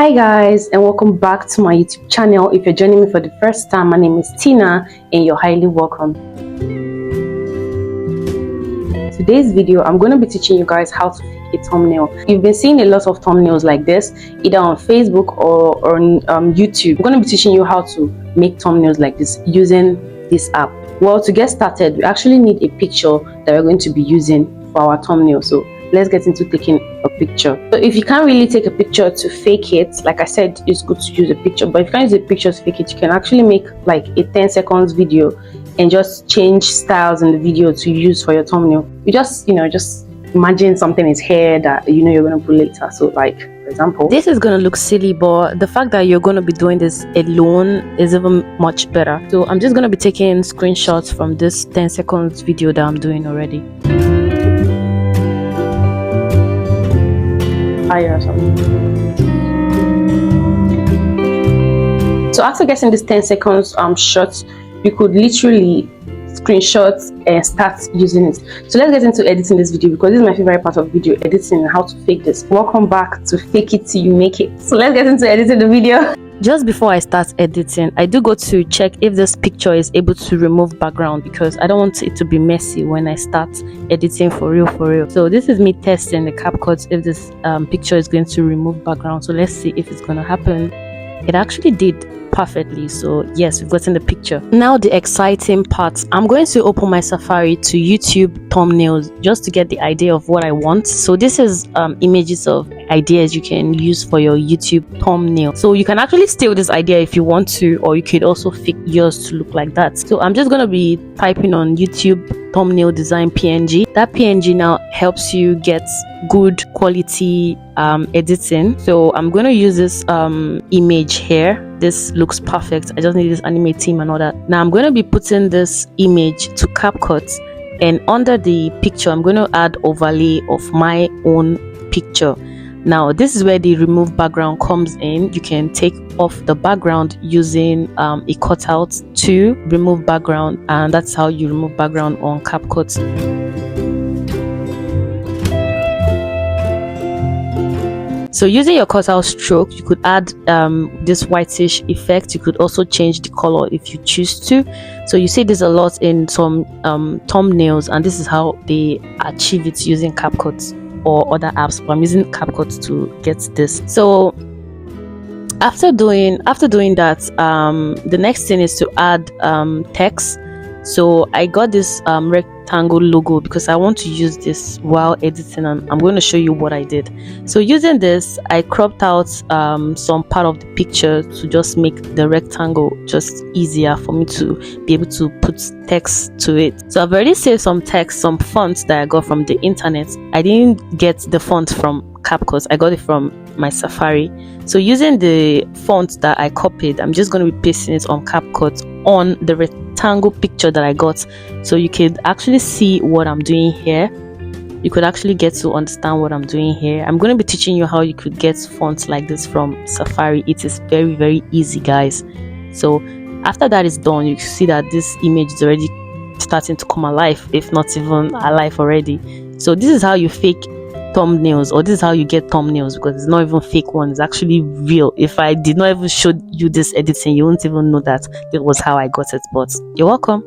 Hi guys, and welcome back to my YouTube channel. If you're joining me for the first time, my name is Tina and you're highly welcome. Today's video, I'm going to be teaching you guys how to make a thumbnail. You've been seeing a lot of thumbnails like this either on Facebook or on YouTube. I'm going to be teaching you how to make thumbnails like this using this app. Well, to get started, we actually need a picture that we're going to be using for our thumbnail. So let's get into taking a picture. So if you can't really take a picture to fake it, like I said, it's good to use a picture, but if you can't use a picture to fake it, you can actually make like a 10 seconds video and just change styles in the video to use for your thumbnail. You just imagine something is here that you're going to put later. So like, for example, this is going to look silly, but the fact that you're going to be doing this alone is even much better. So I'm just going to be taking screenshots from this 10 seconds video that I'm doing already. Or something. So after getting this 10 seconds shot, you could literally screenshot and start using it. So let's get into editing this video, because this is my favorite part of video editing and how to fake this. Welcome back to Fake It Till You Make It. So let's get into editing the video. Just before I start editing, I do go to check if this picture is able to remove background, because I don't want it to be messy when I start editing for real. So this is me testing the CapCut if this picture is going to remove background. So let's see if it's going to happen. It actually did perfectly. So yes, we've gotten the picture. Now the exciting part. I'm going to open my Safari to YouTube thumbnails just to get the idea of what I want. So this is images of ideas you can use for your YouTube thumbnail. So you can actually steal this idea if you want to, or you could also fake yours to look like that. So I'm just going to be typing on YouTube thumbnail design PNG. That PNG now helps you get good quality editing. So I'm going to use this image here. This looks perfect. I just need this animate team and all that. Now I'm going to be putting this image to CapCut, and under the picture I'm going to add overlay of my own picture. Now this is where the remove background comes in. You can take off the background using a cutout to remove background, and that's how you remove background on CapCut. So using your cutout stroke, you could add this whitish effect. You could also change the color if you choose to. So you see this a lot in some thumbnails, and this is how they achieve it using CapCut or other apps, but I'm using CapCut to get this. So after doing that, the next thing is to add text. So I got this rectangle logo because I want to use this while editing, and I'm going to show you what I did. So using this, I cropped out some part of the picture to just make the rectangle just easier for me to be able to put text to it. So I've already saved some text, some fonts that I got from the internet. I didn't get the font from CapCut, I got it from my Safari. So using the font that I copied, I'm just going to be pasting it on CapCut on the rectangle picture that I got, so you could actually see what I'm doing here. You could actually get to understand what I'm doing here. I'm going to be teaching you how you could get fonts like this from Safari. It is very easy, guys. So after that is done, you see that this image is already starting to come alive, if not even alive already. So this is how you fake thumbnails, or this is how you get thumbnails, because it's not even fake one, it's actually real. If I did not even show you this editing, you won't even know that it was how I got it, but you're welcome.